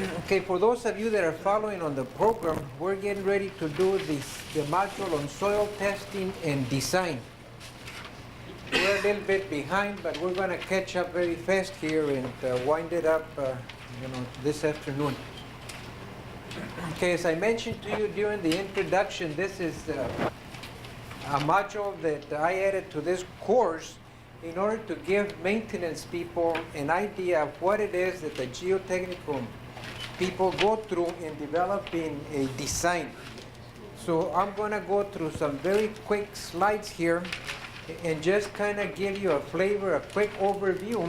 Okay, for those of you that are following on the program, we're getting ready to do the module on soil testing and design. We're a little bit behind, but we're going to catch up very fast here and wind it up this afternoon. Okay, as I mentioned to you during the introduction, this is a module that I added to this course in order to give maintenance people an idea of what it is that the geotechnical people go through in developing a design. So I'm going to go through some very quick slides here and just kind of give you a flavor, a quick overview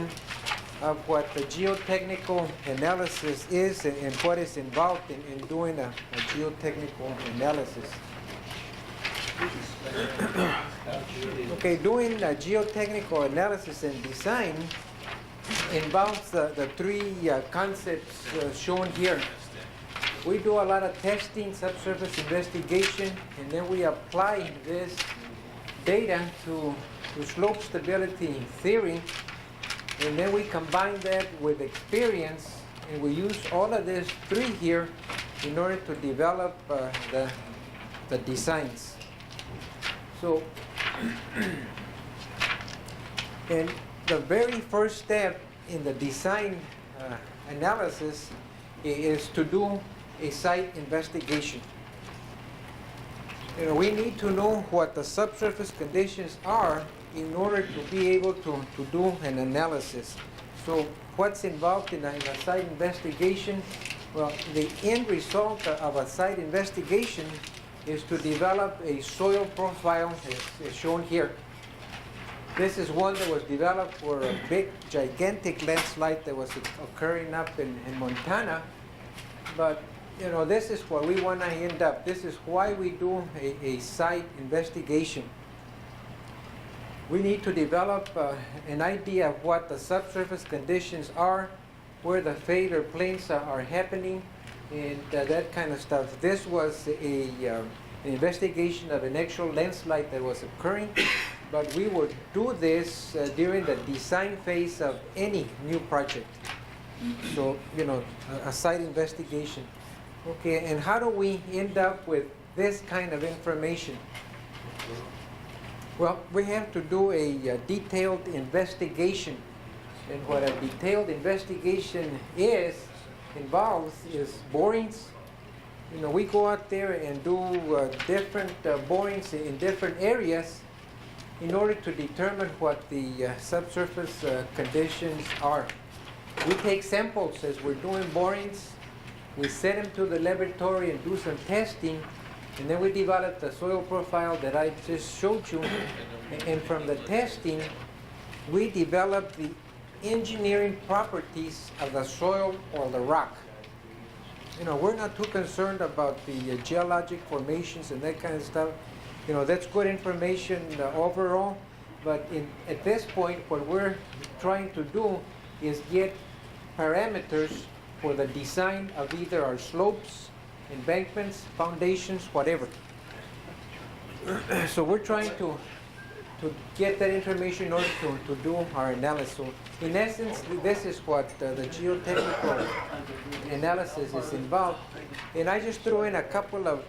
of what the geotechnical analysis is and what is involved in doing a geotechnical analysis. Okay, doing a geotechnical analysis and design involves the three concepts shown here. We do a lot of testing, subsurface investigation, and then we apply this data to slope stability theory, and then we combine that with experience, and we use all of these three here in order to develop the designs. So, and the very first step in the design analysis is to do a site investigation. We need to know what the subsurface conditions are in order to be able to do an analysis. So what's involved in a site investigation? Well, the end result of a site investigation is to develop a soil profile as shown here. This is one that was developed for a big, gigantic landslide that was occurring up in Montana. But this is where we want to end up. This is why we do a site investigation. We need to develop an idea of what the subsurface conditions are, where the failure planes are happening, and that kind of stuff. This was an investigation of an actual landslide that was occurring, but we would do this during the design phase of any new project. So, a site investigation. Okay, and how do we end up with this kind of information? Well, we have to do a detailed investigation. And what a detailed investigation involves is borings. We go out there and do different borings in different areas in order to determine what the subsurface conditions are. We take samples as we're doing borings. We send them to the laboratory and do some testing, and then we develop the soil profile that I just showed you. And from the testing, we develop the engineering properties of the soil or the rock. We're not too concerned about the geologic formations and that kind of stuff. That's good information overall, but at this point, what we're trying to do is get parameters for the design of either our slopes, embankments, foundations, whatever. So we're trying to get that information in order to do our analysis. So in essence, this is what the geotechnical analysis is involved. And I just threw in a couple of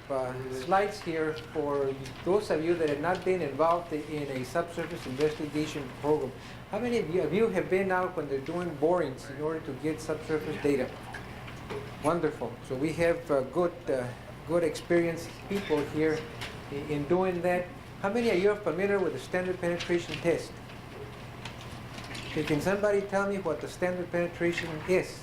slides here for those of you that have not been involved in a subsurface investigation program. How many of you have been out when they're doing borings in order to get subsurface data? Wonderful. So we have good experienced people here in doing that. How many of you are familiar with the standard penetration test? Okay, can somebody tell me what the standard penetration is?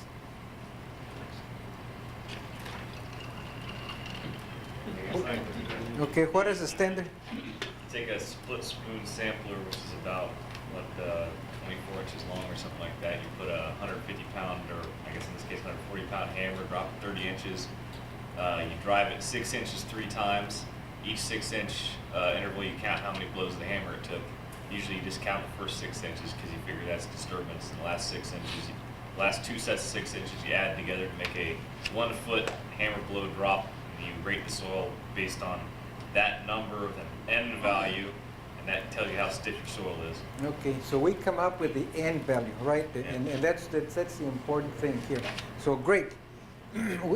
Okay, what is the standard? Take a split spoon sampler, which is about 24 inches long or something like that. You put a 150 pound, or I guess in this case 140 pound hammer, drop it 30 inches. You drive it 6 inches 3 times. Each 6 inch interval, you count how many blows of the hammer it took. Usually you just count the first 6 inches because you figure that's disturbance. And the last 6 inches, last 2 sets of 6 inches you add together to make a 1 foot hammer blow drop. And you rate the soil based on that number of the end value, and that tells you how stiff your soil is. Okay, so we come up with the end value, right? And that's the important thing here. So great.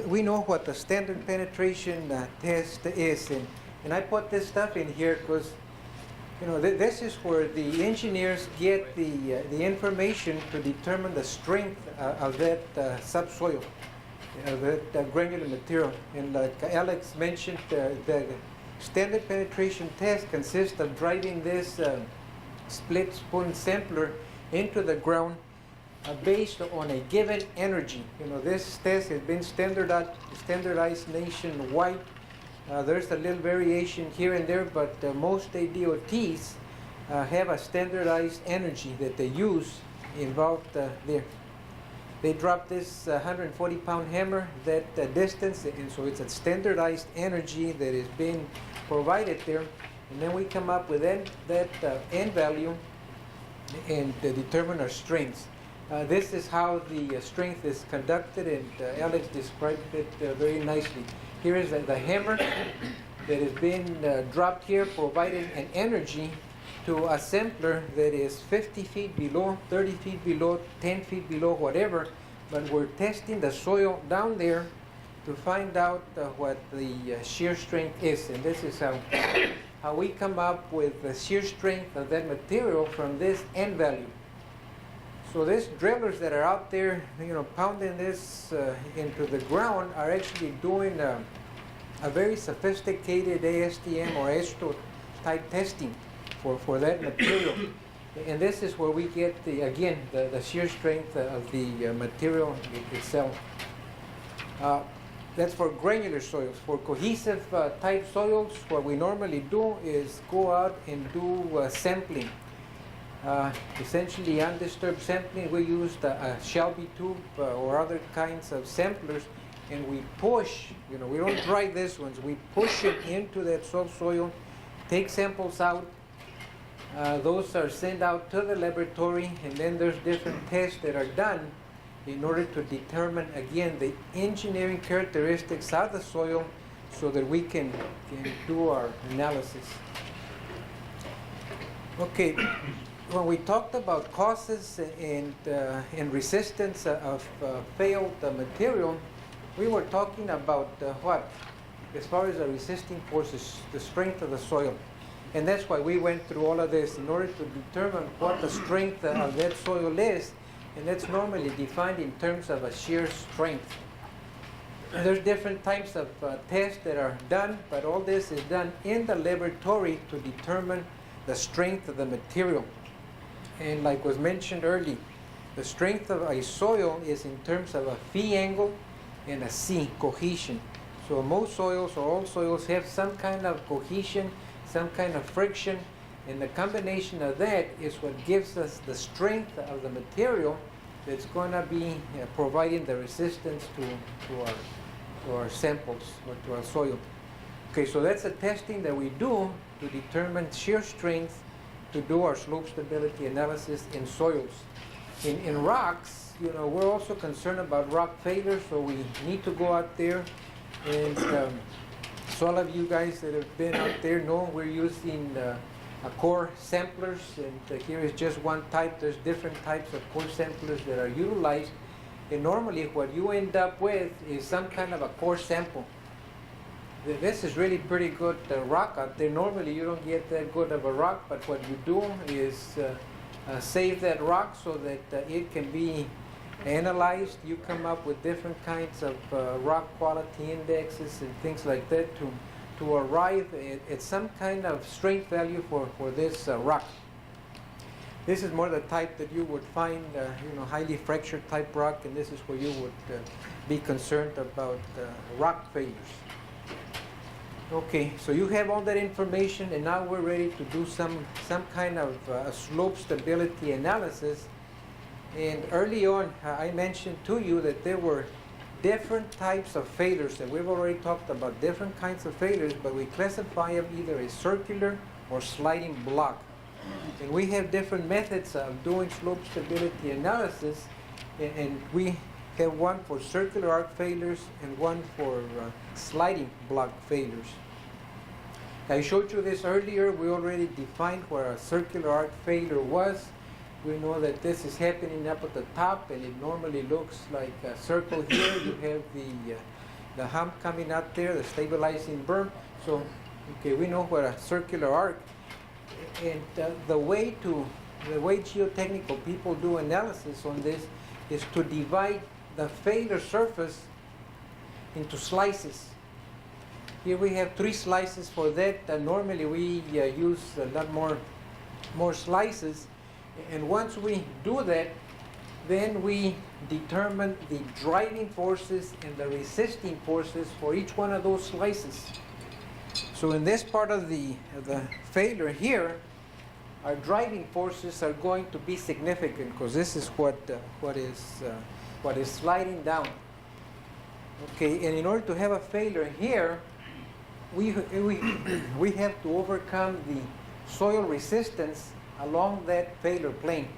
we know what the standard penetration test is, and I put this stuff in here because this is where the engineers get the information to determine the strength of that subsoil, that granular material. And like Alex mentioned, the standard penetration test consists of driving this split spoon sampler into the ground based on a given energy. This test has been standardized nationwide. There's a little variation here and there, but most DOTs have a standardized energy that they use involved there. They drop this 140-pound hammer that distance, and so it's a standardized energy that is being provided there. And then we come up with that end value and determine our strengths. This is how the strength is conducted, and Alex described it very nicely. Here is the hammer that is being dropped here, providing an energy to a sampler that is 50 feet below, 30 feet below, 10 feet below, whatever. But we're testing the soil down there to find out what the shear strength is. And this is how we come up with the shear strength of that material from this end value. So these drillers that are out there, pounding this into the ground are actually doing a very sophisticated ASTM or ASTO type testing for that material. And this is where we get the shear strength of the material itself. That's for granular soils. For cohesive type soils, what we normally do is go out and do sampling. Essentially undisturbed sampling. We used a Shelby tube or other kinds of samplers, and we push, we don't dry these ones, we push it into that subsoil, take samples out. Those are sent out to the laboratory, and then there's different tests that are done in order to determine, again, the engineering characteristics of the soil so that we can do our analysis. Okay. When we talked about causes and resistance of failed material, we were talking about what? As far as the resisting forces, the strength of the soil. And that's why we went through all of this in order to determine what the strength of that soil is. And that's normally defined in terms of a shear strength. There's different types of tests that are done, but all this is done in the laboratory to determine the strength of the material. And like was mentioned earlier, the strength of a soil is in terms of a phi angle and a C, cohesion. So most soils or all soils have some kind of cohesion, some kind of friction, and the combination of that is what gives us the strength of the material that's going to be providing the resistance to our samples or to our soil. Okay, so that's a testing that we do to determine shear strength to do our slope stability analysis in soils. In rocks, we're also concerned about rock failure, so we need to go out there, and so all of you guys that have been out there know we're using core samplers, and here is just one type. There's different types of core samplers that are utilized, and normally what you end up with is some kind of a core sample. This is really pretty good rock out there. Normally you don't get that good of a rock, but what you do is save that rock so that it can be analyzed. You come up with different kinds of rock quality indexes and things like that to arrive at some kind of strength value for this rock. This is more the type that you would find, highly fractured type rock, and this is where you would be concerned about rock failures. Okay, so you have all that information, and now we're ready to do some kind of slope stability analysis. And early on, I mentioned to you that there were different types of failures, and we've already talked about different kinds of failures, but we classify them either as circular or sliding block. And we have different methods of doing slope stability analysis, and we have one for circular arc failures and one for sliding block failures. I showed you this earlier. We already defined what a circular arc failure was. We know that this is happening up at the top, and it normally looks like a circle here. You have the hump coming out there, the stabilizing berm. So, okay, we know what a circular arc. And the way geotechnical people do analysis on this is to divide the failure surface into slices. Here we have 3 slices for that. Normally we use a lot more slices. And once we do that, then we determine the driving forces and the resisting forces for each one of those slices. So in this part of the failure here, our driving forces are going to be significant because this is what is sliding down. Okay, and in order to have a failure here, we have to overcome the soil resistance along that failure plane.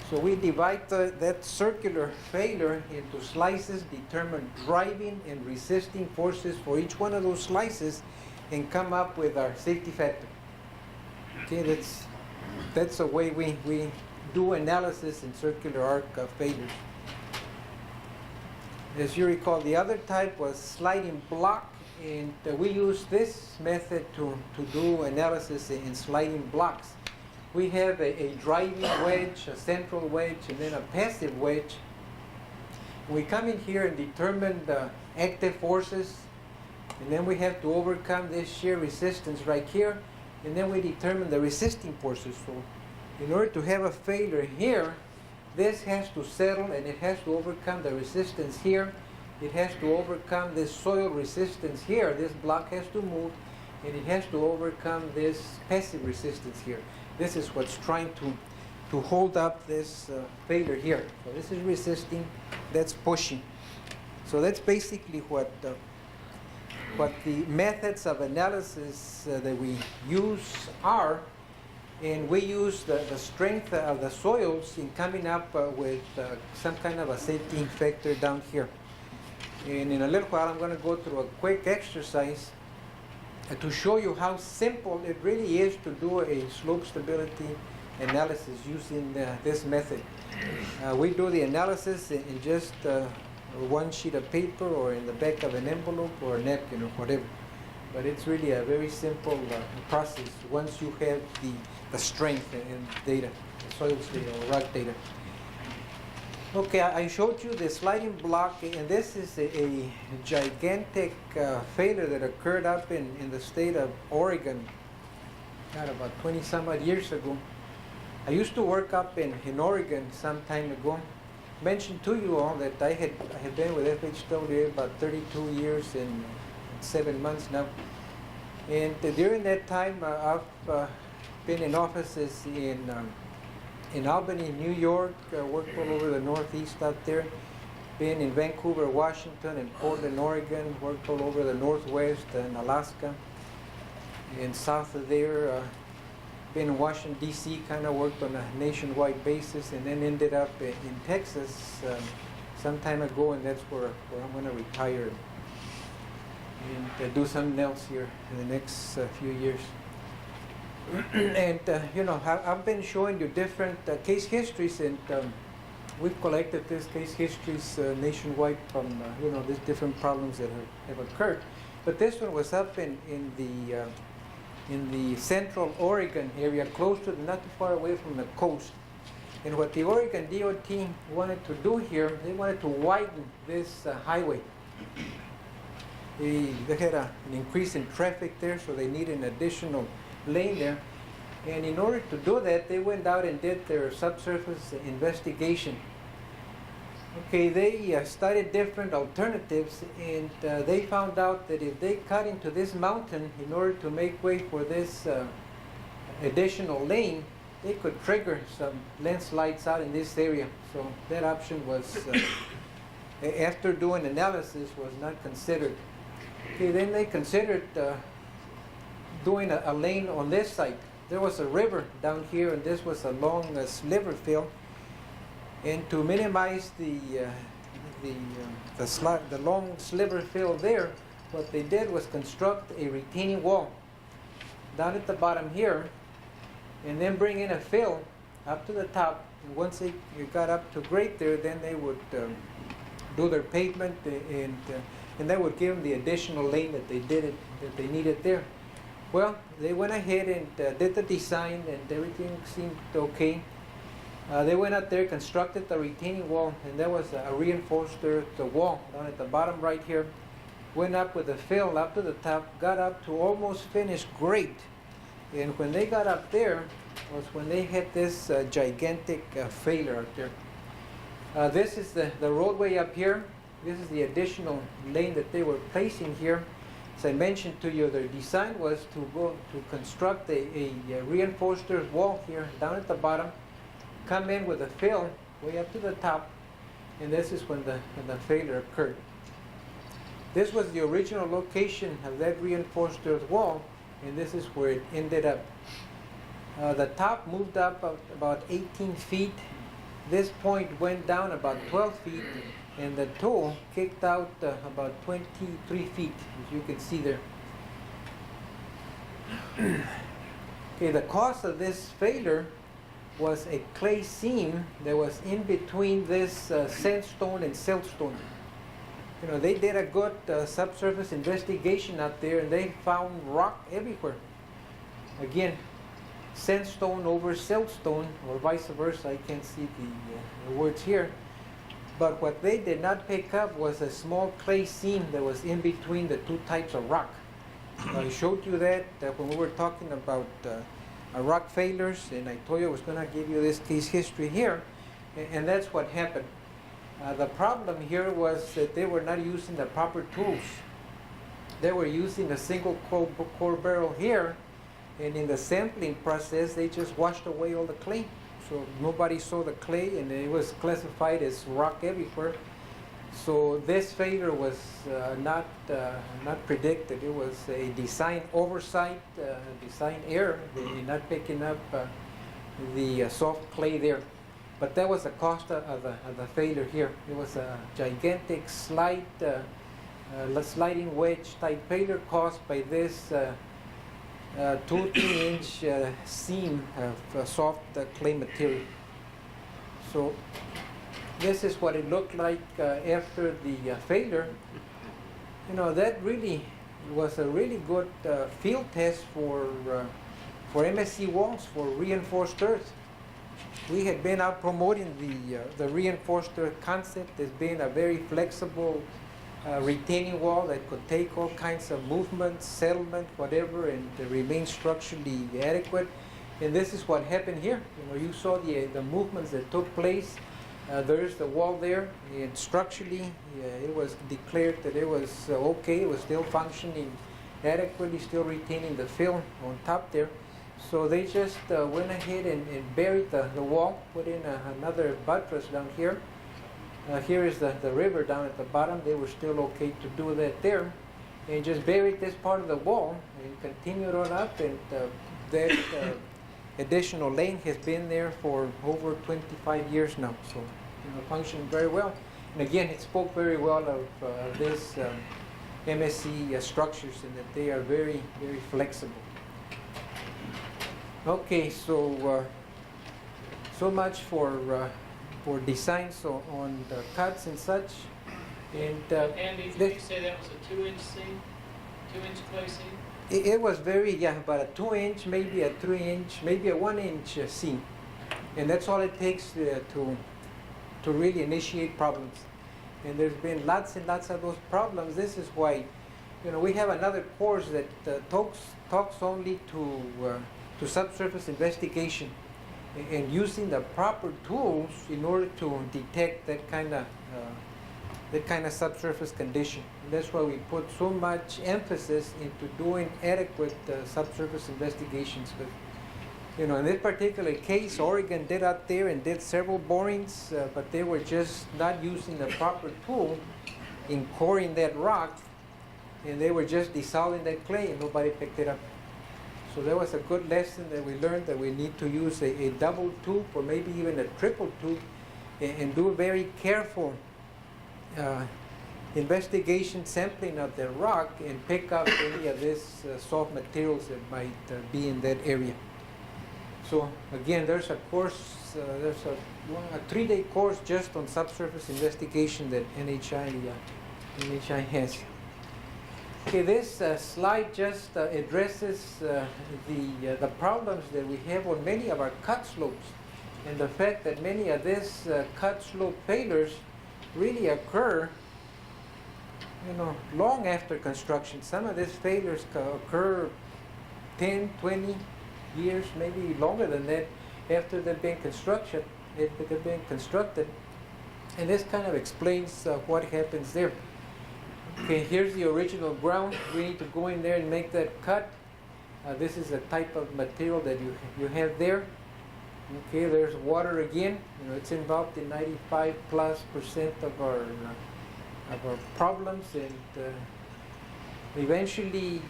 So we divide that circular failure into slices, determine driving and resisting forces for each one of those slices, and come up with our safety factor. Okay, that's the way we do analysis in circular arc failures. As you recall, the other type was sliding block, and we use this method to do analysis in sliding blocks. We have a driving wedge, a central wedge, and then a passive wedge. We come in here and determine the active forces, and then we have to overcome this shear resistance right here, and then we determine the resisting forces. So in order to have a failure here, this has to settle and it has to overcome the resistance here. It has to overcome this soil resistance here. This block has to move, and it has to overcome this passive resistance here. This is what's trying to hold up this failure here. So this is resisting, that's pushing. So that's basically what the methods of analysis that we use are, and we use the strength of the soils in coming up with some kind of a safety factor down here. And in a little while I'm going to go through a quick exercise to show you how simple it really is to do a slope stability analysis using this method. We do the analysis in just one sheet of paper or in the back of an envelope or a napkin or whatever. But it's really a very simple process once you have the strength and data, soils data or rock data. Okay, I showed you the sliding block, and this is a gigantic failure that occurred up in the state of Oregon, about 20 some odd years ago. I used to work up in Oregon some time ago. Mentioned to you all that I had been with FHWA about 32 years and 7 months now. And during that time, I've been in offices in Albany, New York, worked all over the Northeast out there, been in Vancouver, Washington, and Portland, Oregon, worked all over the Northwest and Alaska, and south of there, been in Washington, D.C., kind of worked on a nationwide basis, and then ended up in Texas some time ago, and that's where I'm going to retire and do something else here in the next few years. And you know, I've been showing you different case histories, and we've collected these case histories nationwide from you know, these different problems that have occurred. But this one was up in the central Oregon area, close to not too far away from the coast. And what the Oregon DOT wanted to do here, they wanted to widen this highway. They had an increase in traffic there, so they needed an additional lane there. And in order to do that, they went out and did their subsurface investigation. Okay, they studied different alternatives, and they found out that if they cut into this mountain in order to make way for this additional lane, they could trigger some landslides out in this area. So that option was, after doing analysis, was not considered. Okay, then they considered doing a lane on this side. There was a river down here, and this was a long sliver fill. And to minimize the long sliver fill there, what they did was construct a retaining wall down at the bottom here, and then bring in a fill up to the top. And once they got up to grade there, then they would do their pavement, and that would give them the additional lane that they needed there. Well, they went ahead and did the design, and everything seemed okay. They went out there, constructed the retaining wall, and that was a reinforced earth wall down at the bottom right here. Went up with the fill up to the top, got up to almost finished grade. And when they got up there was when they had this gigantic failure up there. This is the roadway up here. This is the additional lane that they were placing here. As I mentioned to you, their design was to construct a reinforced earth wall here down at the bottom, come in with a fill way up to the top, and this is when the failure occurred. This was the original location of that reinforced earth wall, and this is where it ended up. The top moved up about 18 feet. This point went down about 12 feet, and the toe kicked out about 23 feet, as you can see there. Okay, the cause of this failure was a clay seam that was in between this sandstone and siltstone. You know, they did a good subsurface investigation out there, and they found rock everywhere. Again, sandstone over siltstone, or vice versa. I can't see the words here. But what they did not pick up was a small clay seam that was in between the two types of rock. I showed you that when we were talking about rock failures, and I told you I was going to give you this case history here, and that's what happened. The problem here was that they were not using the proper tools. They were using a single core barrel here, and in the sampling process, they just washed away all the clay. So nobody saw the clay, and it was classified as rock everywhere. So this failure was not predicted. It was a design oversight, design error. They not picking up the soft clay there. But that was the cost of the failure here. It was a gigantic sliding wedge type failure caused by this 2-3 inch seam of soft clay material. So this is what it looked like after the failure. You know, that really was a really good field test for MSC walls, for reinforced earth. We had been out promoting the reinforced earth concept as being a very flexible retaining wall that could take all kinds of movement, settlement, whatever, and remain structurally adequate. And this is what happened here. You know, you saw the movements that took place. There's the wall there, and structurally it was declared that it was okay. It was still functioning adequately, still retaining the fill on top there. So they just went ahead and buried the wall, put in another buttress down here. Here is the river down at the bottom. They were still okay to do that there. And just buried this part of the wall and continued on up, and that additional lane has been there for over 25 years now. So, you know, functioning very well. And again, it spoke very well of this MSC structures, and that they are very, very flexible. Okay, so so much for designs on the cuts and such. And Andy, did you say that was a 2-inch seam? 2-inch clay seam? it was very, about a 2-inch, maybe a 3-inch, maybe a 1-inch seam. And that's all it takes to really initiate problems. And there's been lots and lots of those problems. This is why, you know, we have another course that talks only to subsurface investigation and using the proper tools in order to detect that kind of subsurface condition. And that's why we put so much emphasis into doing adequate subsurface investigations. But, you know, in this particular case, Oregon did out there and did several borings, but they were just not using the proper tool in coring that rock, and they were just dissolving that clay, and nobody picked it up. So that was a good lesson that we learned, that we need to use a double tube or maybe even a triple tube, and do very careful investigation sampling of the rock and pick up any of these soft materials that might be in that area. So again, there's a course, there's a 3-day course just on subsurface investigation that NHI has. Okay, this slide just addresses the problems that we have on many of our cut slopes, and the fact that many of these cut slope failures really occur, long after construction. Some of these failures occur 10, 20 years, maybe longer than that, after they've been constructed. And this kind of explains what happens there. Okay, here's the original ground. We need to go in there and make that cut. This is the type of material that you have there. Okay, there's water again. It's involved in 95+% of our problems, and eventually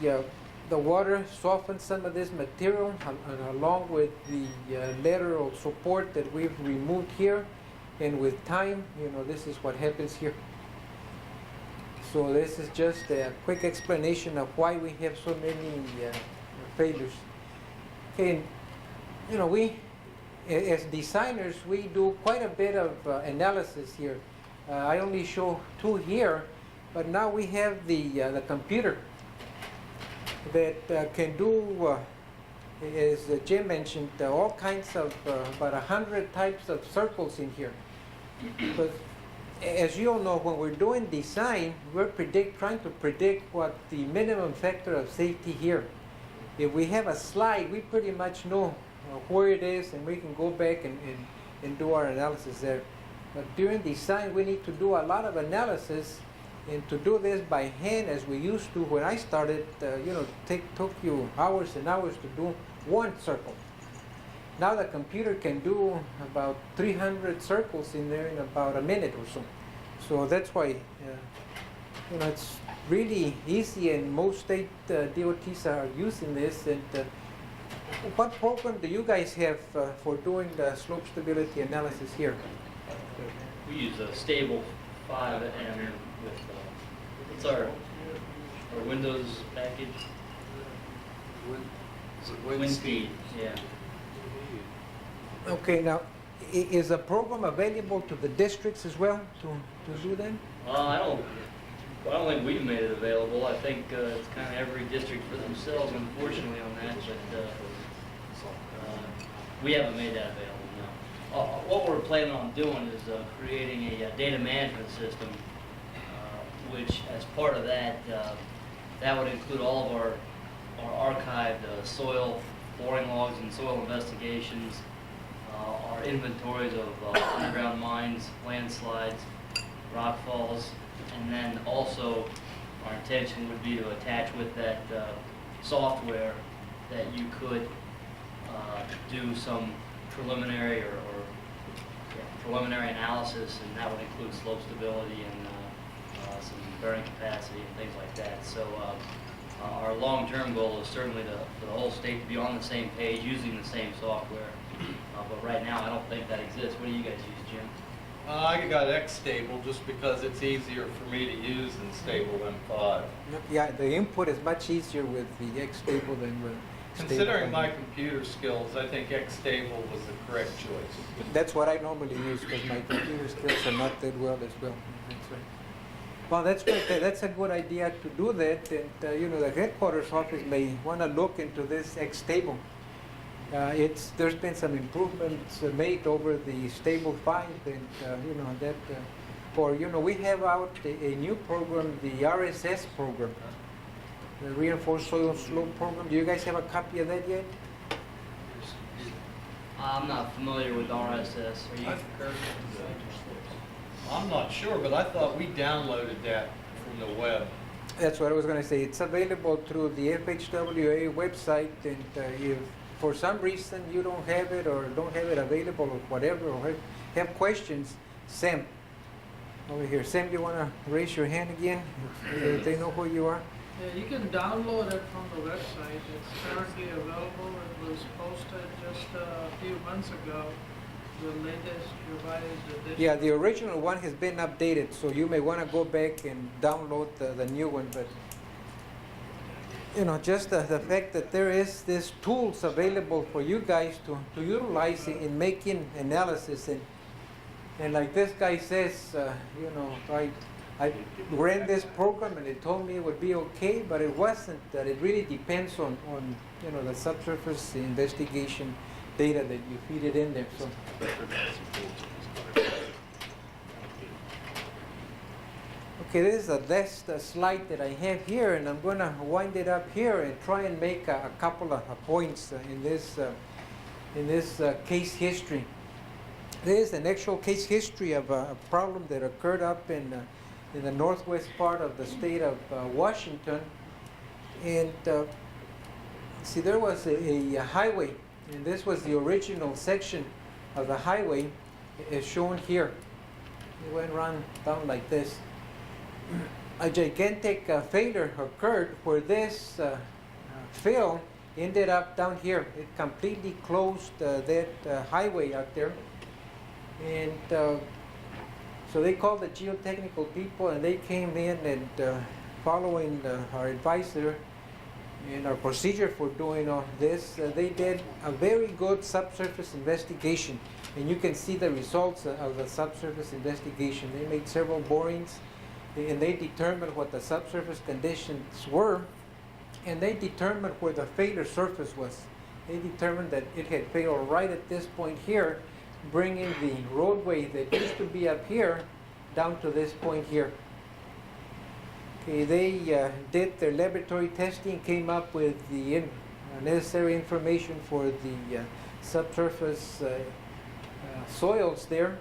the water softens some of this material, along with the lateral support that we've removed here, and with time, this is what happens here. So this is just a quick explanation of why we have so many failures. Okay, we, as designers, we do quite a bit of analysis here. I only show 2 here, but now we have the computer that can do, as Jim mentioned, all kinds of, about 100 types of circles in here. But as you all know, when we're doing design, we're trying to predict what the minimum factor of safety here. If we have a slide, we pretty much know where it is, and we can go back and do our analysis there. But during design, we need to do a lot of analysis, and to do this by hand, as we used to when I started, took you hours and hours to do 1 circle. Now the computer can do about 300 circles in there in about a minute or so. So that's why, it's really easy, and most state DOTs are using this. And what program do you guys have for doing the slope stability analysis here? We use a stable 5 and with it's our Windows package. Wind speed, yeah. Okay, now, is a program available to the districts as well to do that? I don't think we've made it available. I think it's kind of every district for themselves, unfortunately, on that. But we haven't made that available, no. What we're planning on doing is creating a data management system, which, as part of that, that would include all of our archived soil boring logs and soil investigations, our inventories of underground mines, landslides, rock falls, and then also our intention would be to attach with that software that you could do some preliminary preliminary analysis, and that would include slope stability and some bearing capacity and things like that. So our long-term goal is certainly for the whole state to be on the same page using the same software. But right now, I don't think that exists. What do you guys use, Jim? I got X-Stable just because it's easier for me to use than Stable M5. Yeah, the input is much easier with the X-Stable than with Considering my computer skills, I think X-Stable was the correct choice. That's what I normally use, because my computer skills are not that well as well. That's right. Well, that's good. That's a good idea to do that. And the headquarters office may want to look into this X-Stable. There's been some improvements made over the Stable 5, and we have out a new program, the RSS program, the Reinforced Soil Slope Program. Do you guys have a copy of that yet? I'm not familiar with RSS. Are you? I'm not sure, but I thought we downloaded that from the web. That's what I was going to say. It's available through the FHWA website, and if for some reason you don't have it or don't have it available or whatever, or have questions, Sam, over here. Sam, you want to raise your hand again? If they know who you are. Yeah, you can download it from the website. It's currently available. It was posted just a few months ago. The latest revised edition. Yeah, the original one has been updated, so you may want to go back and download the new one. But just the fact that there is these tools available for you guys to utilize in making analysis. And like this guy says, I ran this program and it told me it would be okay, but it wasn't. That it really depends on the subsurface investigation data that you feed it in there. So. Okay, this is the last slide that I have here, and I'm going to wind it up here and try and make a couple of points in this case history. This is an actual case history of a problem that occurred up in the northwest part of the state of Washington. And see, there was a highway, and this was the original section of the highway as shown here. It went down like this. A gigantic failure occurred where this fill ended up down here. It completely closed that highway out there. And so they called the geotechnical people, and they came in and following our advice there and our procedure for doing all this, they did a very good subsurface investigation. And you can see the results of the subsurface investigation. They made several borings, and they determined what the subsurface conditions were, and they determined where the failure surface was. They determined that it had failed right at this point here, bringing the roadway that used to be up here down to this point here. Okay, they did their laboratory testing, came up with the necessary information for the subsurface soils there,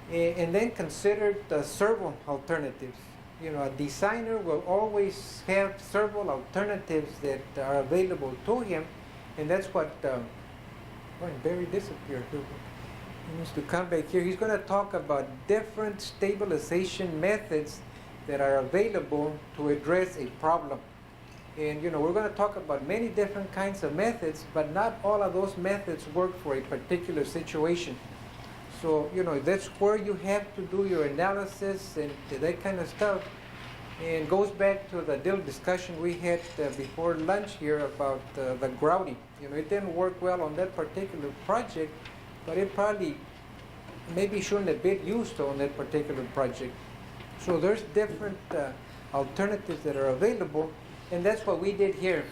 and then considered several alternatives. A designer will always have several alternatives that are available to him, and that's what Barry disappeared. He needs to come back here. He's going to talk about different stabilization methods that are available to address a problem. And we're going to talk about many different kinds of methods, but not all of those methods work for a particular situation. So, that's where you have to do your analysis and that kind of stuff. And goes back to the little discussion we had before lunch here about the grouting. It didn't work well on that particular project, but it probably maybe shouldn't have been used on that particular project. So there's different alternatives that are available, and that's what we did here.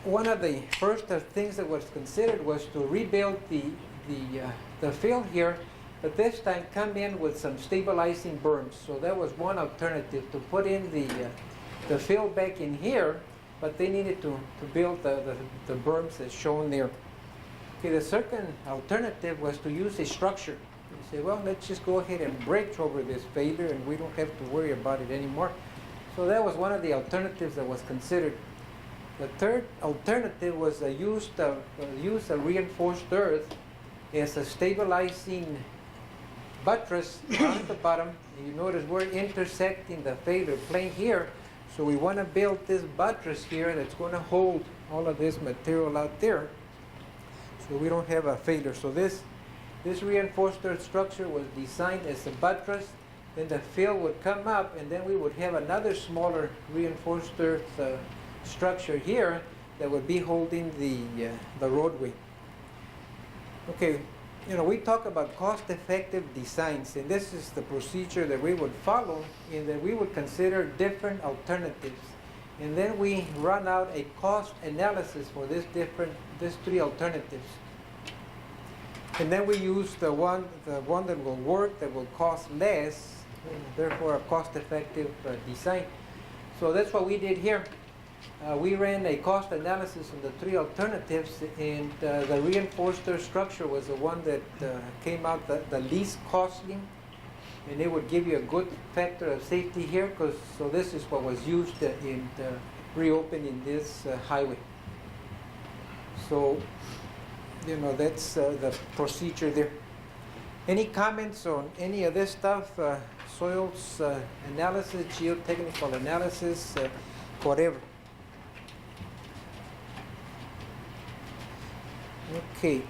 One of the first things that was considered was to rebuild the field here, but this time come in with some stabilizing berms. So that was one alternative, to put in the field back in here, but they needed to build the berms as shown there. Okay, the second alternative was to use a structure. You say, well, let's just go ahead and bridge over this failure and we don't have to worry about it anymore. So that was one of the alternatives that was considered. The third alternative was the use of reinforced earth as a stabilizing buttress on the bottom. And you notice we're intersecting the failure plane here. So we want to build this buttress here that's going to hold all of this material out there, so we don't have a failure. So this reinforced earth structure was designed as a buttress. Then the fill would come up, and then we would have another smaller reinforced earth structure here that would be holding the roadway. Okay, we talk about cost-effective designs, and this is the procedure that we would follow, in that we would consider different alternatives. And then we run out a cost analysis for these three alternatives. And then we use the one that will work, that will cost less, and therefore a cost-effective design. So that's what we did here. We ran a cost analysis on the three alternatives, and the reinforced earth structure was the one that came out the least costly, and it would give you a good factor of safety here, so this is what was used in reopening this highway. So, that's the procedure there. Any comments on any of this stuff? Soils analysis, geotechnical analysis, whatever. Okay,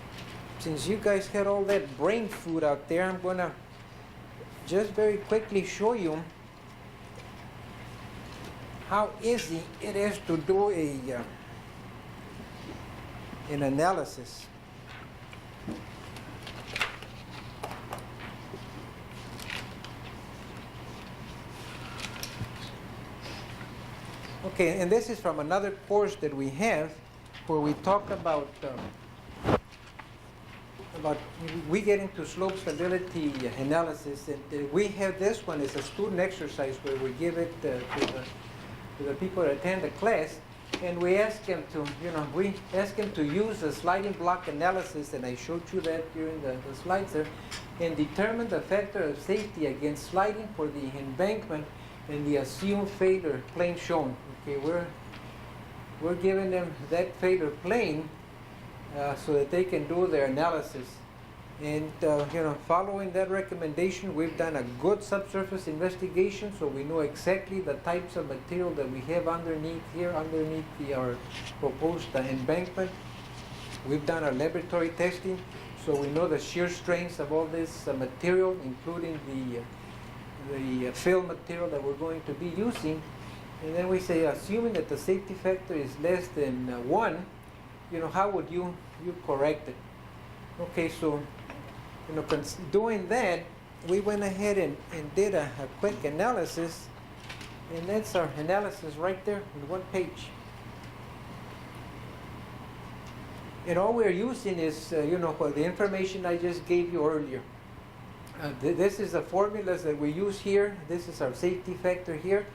since you guys had all that brain food out there, I'm going to just very quickly show you how easy it is to do an analysis. Okay, and this is from another course that we have where we talk about we get into slope stability analysis, and we have this one as a student exercise where we give it to the people that attend the class, and we ask them to, we ask them to use a sliding block analysis, and I showed you that during the slides there, and determine the factor of safety against sliding for the embankment and the assumed failure plane shown. Okay, we're giving them that failure plane so that they can do their analysis. And following that recommendation, we've done a good subsurface investigation, so we know exactly the types of material that we have underneath here, underneath our proposed embankment. We've done our laboratory testing, so we know the shear strengths of all this material, including the fill material that we're going to be using. And then we say, assuming that the safety factor is less than 1, how would you correct it? Okay, so doing that, we went ahead and did a quick analysis, and that's our analysis right there on one page. And all we're using is, the information I just gave you earlier. This is the formulas that we use here. This is our safety factor here.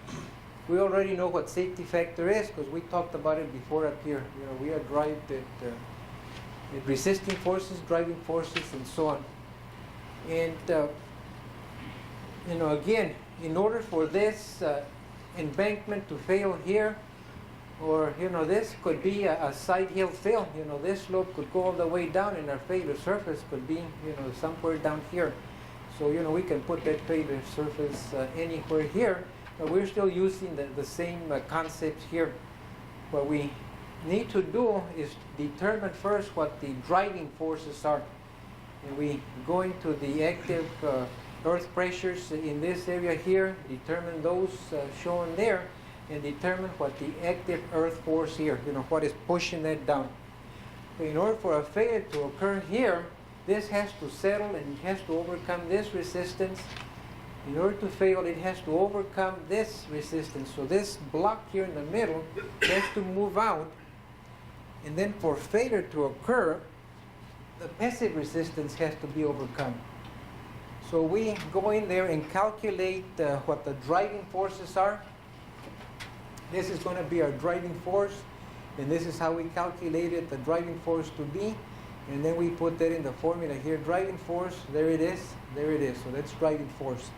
We already know what safety factor is because we talked about it before up here. We arrived at resisting forces, driving forces, and so on. And again, in order for this embankment to fail here, or this could be a side hill fail. This slope could go all the way down, and our failure surface could be somewhere down here. So we can put that failure surface anywhere here. But we're still using the same concepts here. What we need to do is determine first what the driving forces are. And we go into the active earth pressures in this area here, determine those shown there, and determine what the active earth force here, what is pushing that down. In order for a failure to occur here, this has to settle and it has to overcome this resistance. In order to fail, it has to overcome this resistance. So this block here in the middle has to move out. And then for failure to occur, the passive resistance has to be overcome. So we go in there and calculate what the driving forces are. This is going to be our driving force. And this is how we calculated the driving force to be. And then we put that in the formula here. Driving force, there it is. There it is. So that's driving force.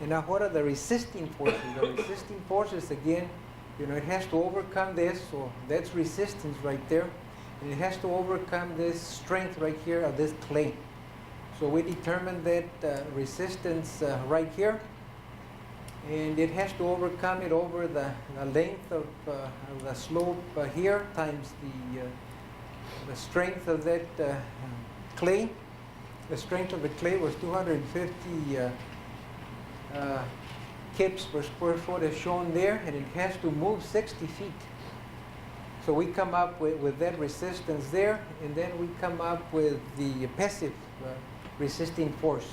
And now what are the resisting forces? The resisting forces, again, it has to overcome this, so that's resistance right there. And it has to overcome this strength right here of this clay. So we determine that resistance right here. And it has to overcome it over the length of the slope here times the strength of that clay. The strength of the clay was 250 kips per square foot as shown there, and it has to move 60 feet. So we come up with that resistance there, and then we come up with the passive resisting force.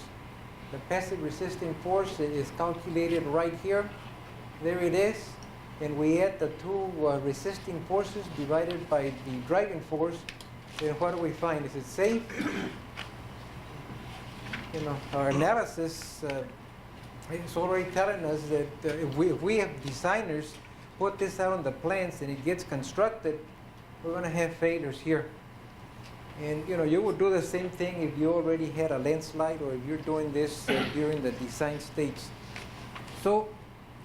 The passive resisting force is calculated right here. There it is. And we add the two resisting forces divided by the driving force. And what do we find? Is it safe? Our analysis is already telling us that if we have designers put this out on the plans and it gets constructed, we're going to have failures here. And you would do the same thing if you already had a landslide or if you're doing this during the design stage. So,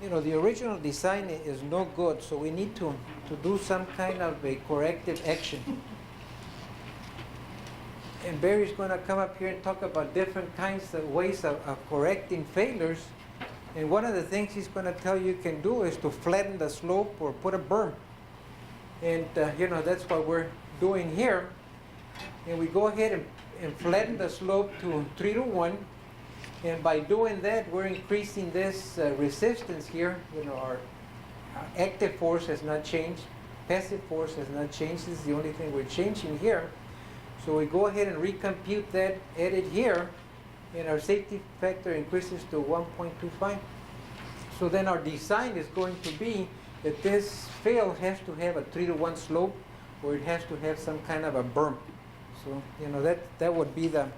the original design is no good, so we need to do some kind of a corrective action. And Barry's going to come up here and talk about different kinds of ways of correcting failures. And one of the things he's going to tell you can do is to flatten the slope or put a berm. And, that's what we're doing here. And we go ahead and flatten the slope to 3:1. And by doing that, we're increasing this resistance here, Active force has not changed. Passive force has not changed. This is the only thing we're changing here. So we go ahead and recompute that, add it here, and our safety factor increases to 1.25. So then our design is going to be that this fail has to have a 3-to-1 slope, or it has to have some kind of a berm. So, you know, that would be the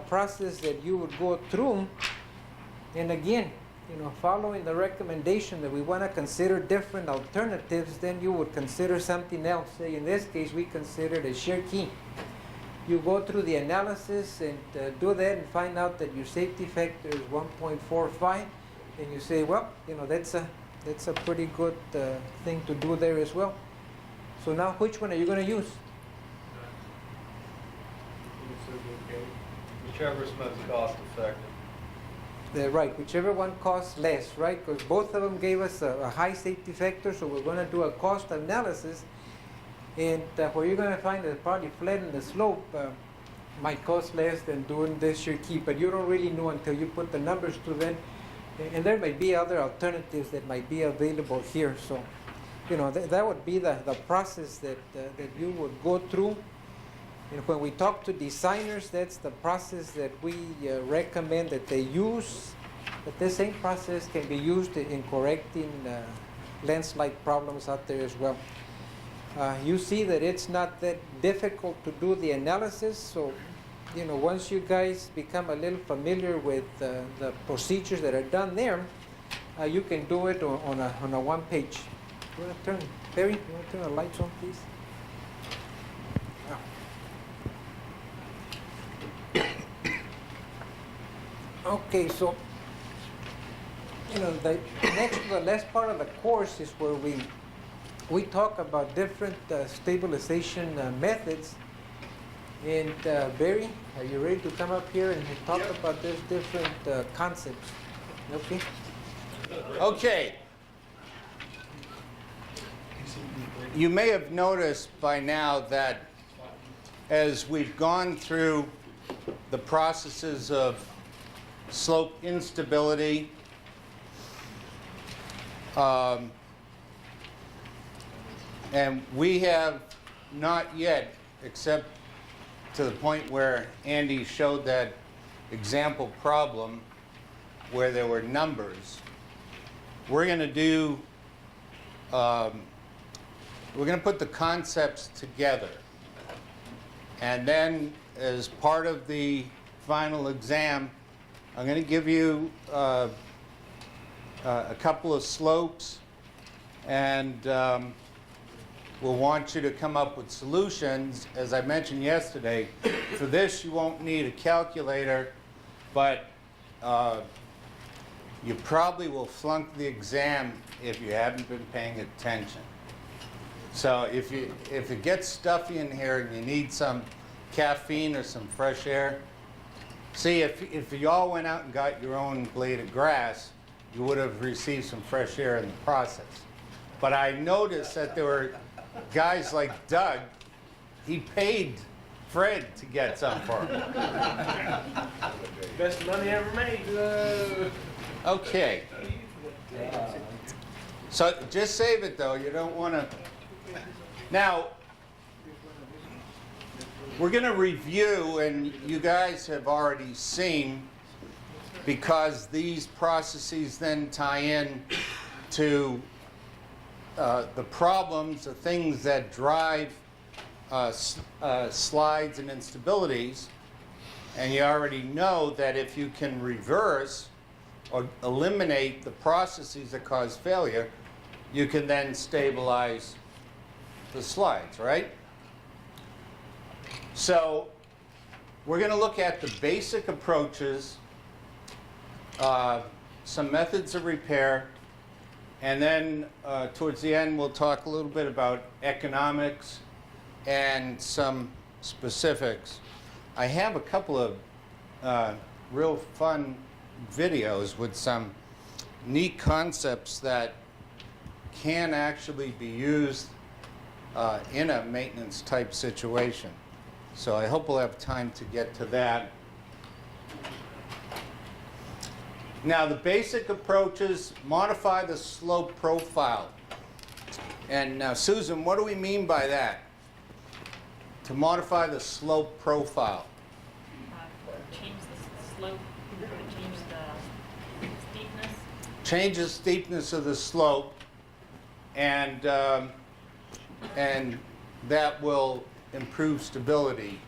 process that you would go through. And again, you know, following the recommendation that we want to consider different alternatives, then you would consider something else. Say in this case, we considered a shear key. You go through the analysis and do that and find out that your safety factor is 1.45, and you say, well, you know, that's a pretty good thing to do there as well. So now, which one are you going to use? Whichever's most cost effective. Right, whichever one costs less, right? Because both of them gave us a high safety factor, so we're going to do a cost analysis. And where you're going to find that probably flatten the slope might cost less than doing this shear key, but you don't really know until you put the numbers to them. And there might be other alternatives that might be available here. So, you know, that would be the process that you would go through. And when we talk to designers, that's the process that we recommend that they use. But the same process can be used in correcting landslide problems out there as well. You see that it's not that difficult to do the analysis. So, you know, once you guys become a little familiar with the procedures that are done there, you can do it on a one page. You want to turn, Perry, you want to turn the lights on, please? Okay, so, you know, the last part of the course is where we talk about different stabilization methods. And Barry, are you ready to come up here and talk about these different concepts? Okay. Okay. You may have noticed by now that as we've gone through the processes of slope instability, and we have not yet, except to the point where Andy showed that example problem where there were numbers, we're going to do, we're going to put the concepts together. And then as part of the final exam, I'm going to give you a couple of slopes, and we'll want you to come up with solutions. As I mentioned yesterday, for this you won't need a calculator, but you probably will flunk the exam if you haven't been paying attention. So if it gets stuffy in here and you need some caffeine or some fresh air, see, if you all went out and got your own blade of grass, you would have received some fresh air in the process. But I noticed that there were guys like Doug, he paid Fred to get some for him. Best money ever made. Okay. So just save it though, you don't want to. Now, we're going to review, and you guys have already seen, because these processes then tie in to the problems, the things that drive slides and instabilities. And you already know that if you can reverse or eliminate the processes that cause failure, you can then stabilize the slides, right? So we're going to look at the basic approaches, some methods of repair, and then towards the end we'll talk a little bit about economics and some specifics. I have a couple of real fun videos with some neat concepts that can actually be used in a maintenance type situation. So I hope we'll have time to get to that. Now, the basic approach is modify the slope profile. And now, Susan, what do we mean by that? To modify the slope profile. Change the slope, change the steepness. Change the steepness of the slope, and that will improve stability.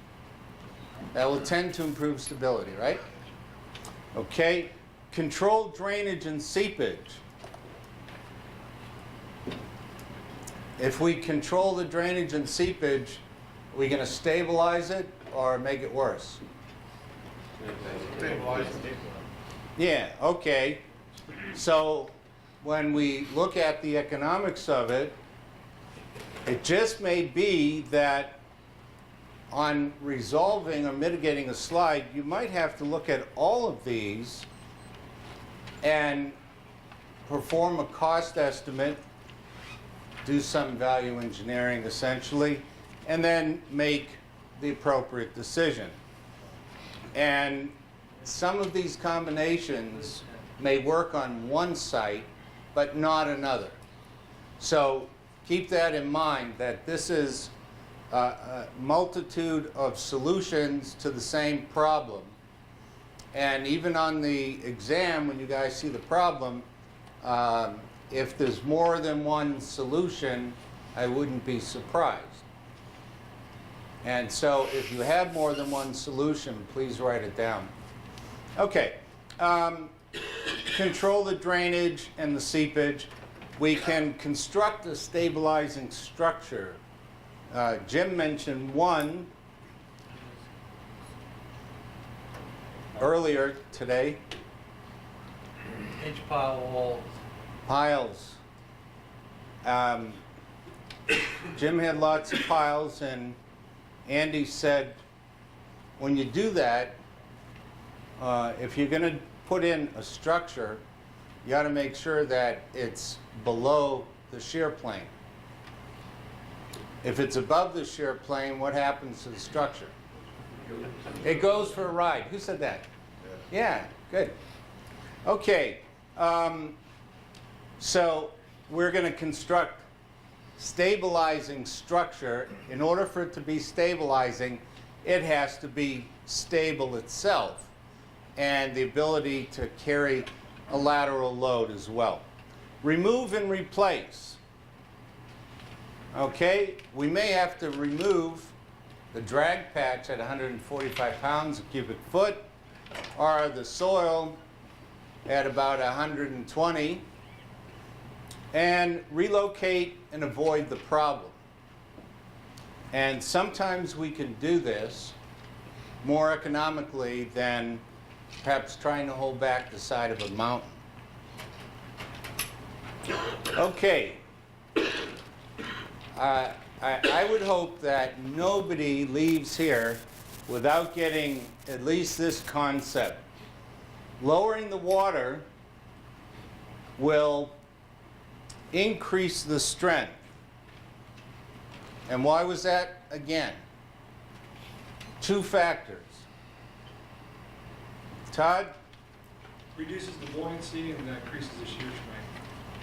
That will tend to improve stability, right? Okay. Control drainage and seepage. If we control the drainage and seepage, are we going to stabilize it or make it worse? Yeah, okay. So when we look at the economics of it, it just may be that on resolving or mitigating a slide, you might have to look at all of these and perform a cost estimate, do some value engineering essentially, and then make the appropriate decision. And some of these combinations may work on one site, but not another. So keep that in mind, that this is a multitude of solutions to the same problem. And even on the exam, when you guys see the problem, if there's more than one solution, I wouldn't be surprised. And so if you have more than one solution, please write it down. Okay. Control the drainage and the seepage. We can construct a stabilizing structure. Jim mentioned one earlier today. H-pile walls. Piles. Jim had lots of piles, and Andy said, when you do that, if you're going to put in a structure, you got to make sure that it's below the shear plane. If it's above the shear plane, what happens to the structure? It goes for a ride. Who said that? Yeah, good. Okay, so we're going to construct stabilizing structure. In order for it to be stabilizing, it has to be stable itself, and the ability to carry a lateral load as well. Remove and replace. Okay, we may have to remove the drag patch at 145 pounds a cubic foot, or the soil at about 120, and relocate and avoid the problem. And sometimes we can do this more economically than perhaps trying to hold back the side of a mountain. Okay. I would hope that nobody leaves here without getting at least this concept. Lowering the water will increase the strength. And why was that? Again, two factors. Todd? Reduces the buoyancy and increases the shear strength.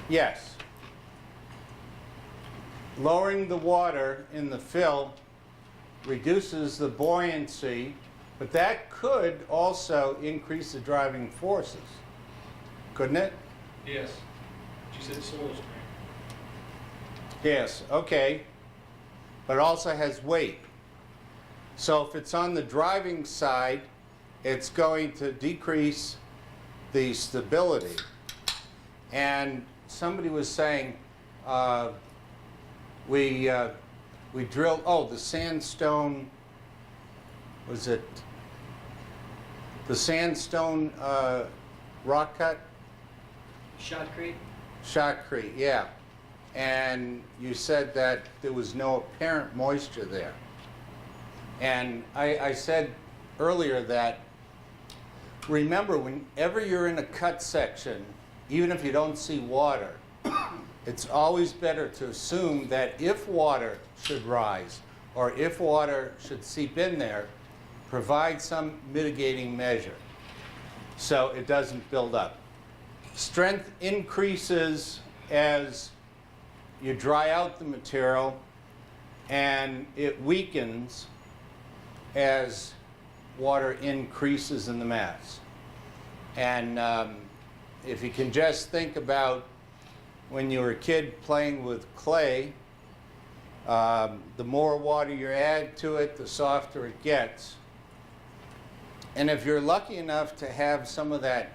Yes. Lowering the water in the fill reduces the buoyancy, but that could also increase the driving forces, couldn't it? Yes. She said soil strength. Yes, okay. But it also has weight. So if it's on the driving side, it's going to decrease the stability. And somebody was saying, we drilled, the sandstone, was it the sandstone rock cut? Shotcrete? Shotcrete, yeah. And you said that there was no apparent moisture there. And I said earlier that, remember, whenever you're in a cut section, even if you don't see water, it's always better to assume that if water should rise or if water should seep in there, provide some mitigating measure. so it doesn't build up. Strength increases as you dry out the material, and it weakens as water increases in the mass. And if you can just think about when you were a kid playing with clay, the more water you add to it, the softer it gets. And if you're lucky enough to have some of that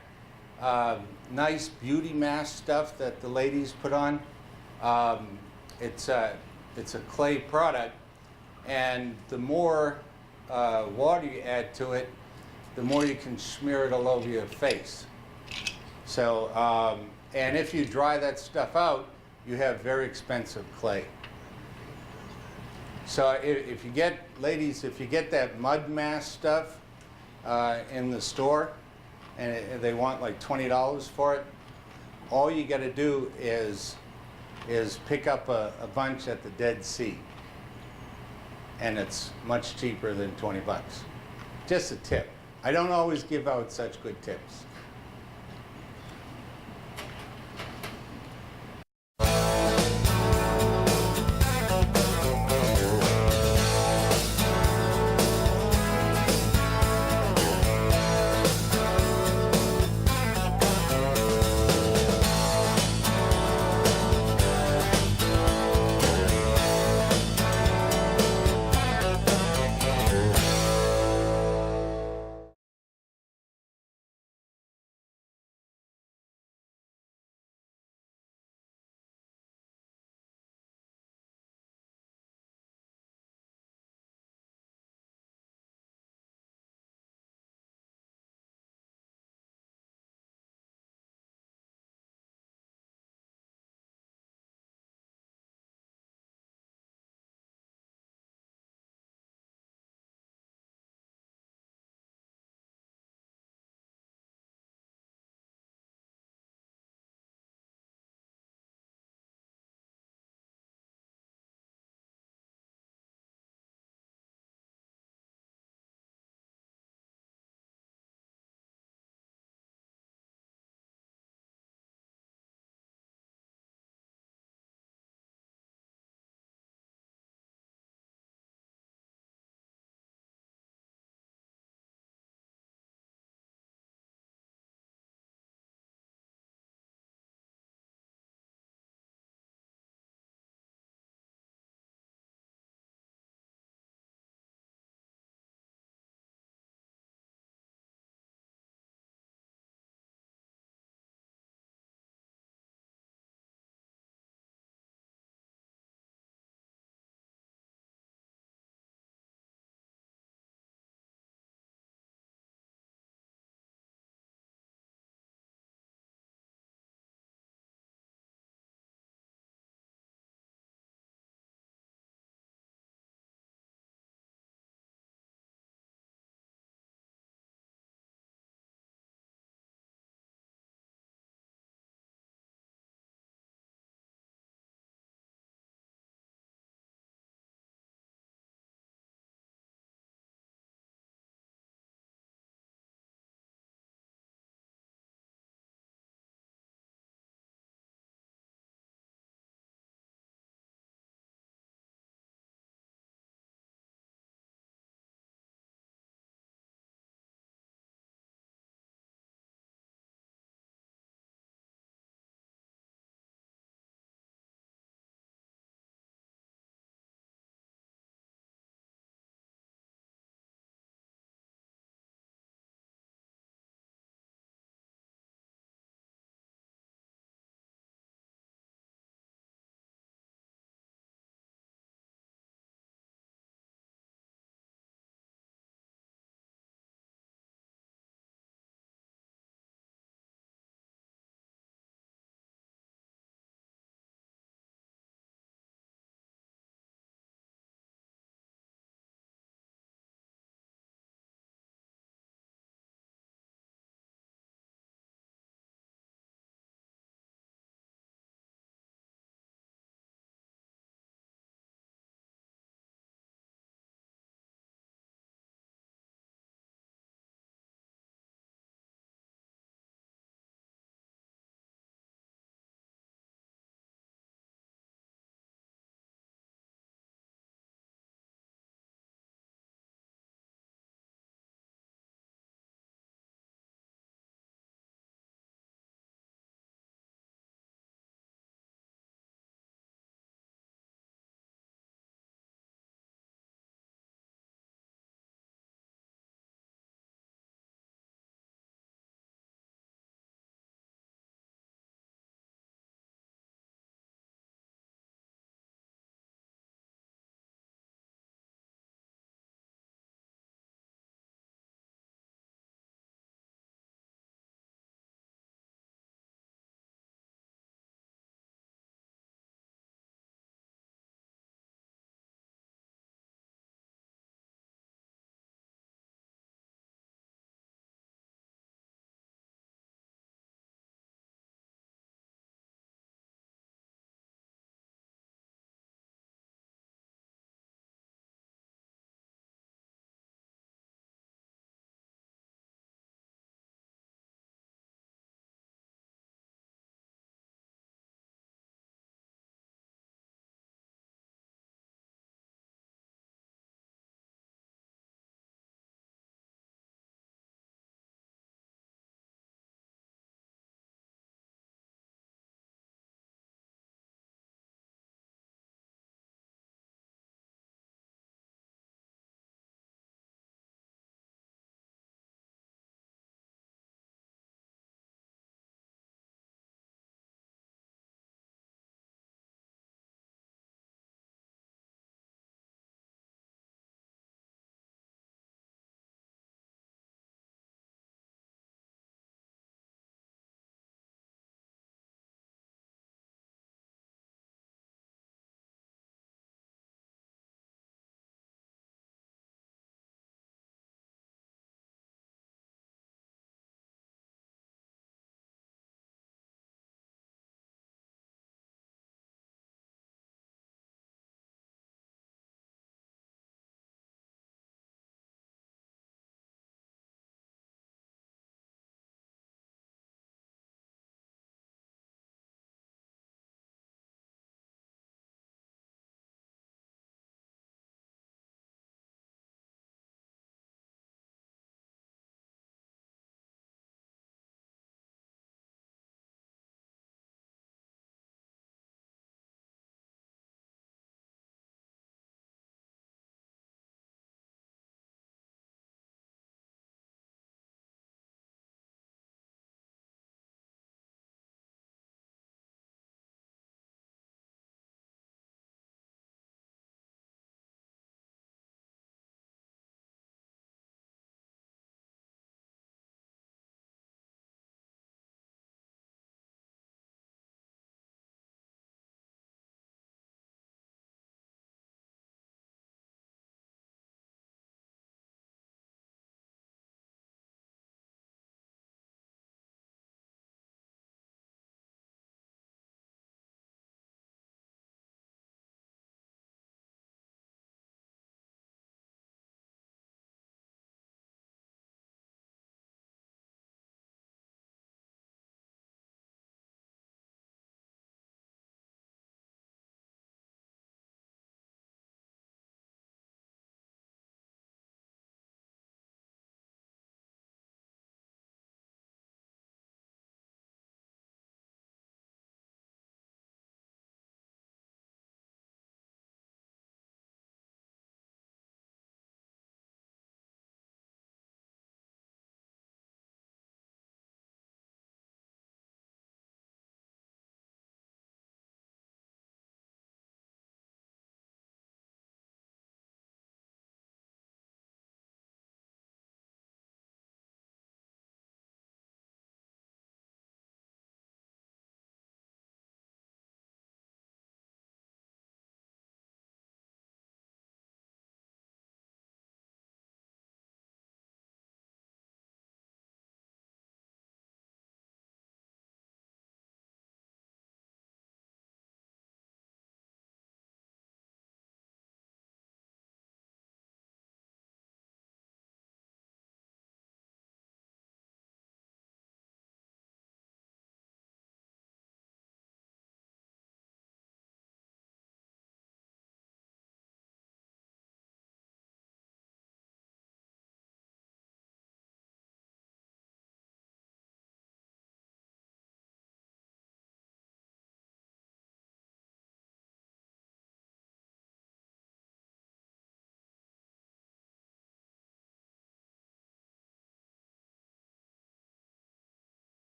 nice beauty mask stuff that the ladies put on, it's a clay product, and the more water you add to it, the more you can smear it all over your face. So, and if you dry that stuff out, you have very expensive clay. So if you get, ladies, if you get that mud mask stuff in the store, and they want like $20 for it, all you got to do is pick up a bunch at the Dead Sea, and it's much cheaper than 20 bucks. Just a tip. I don't always give out such good tips.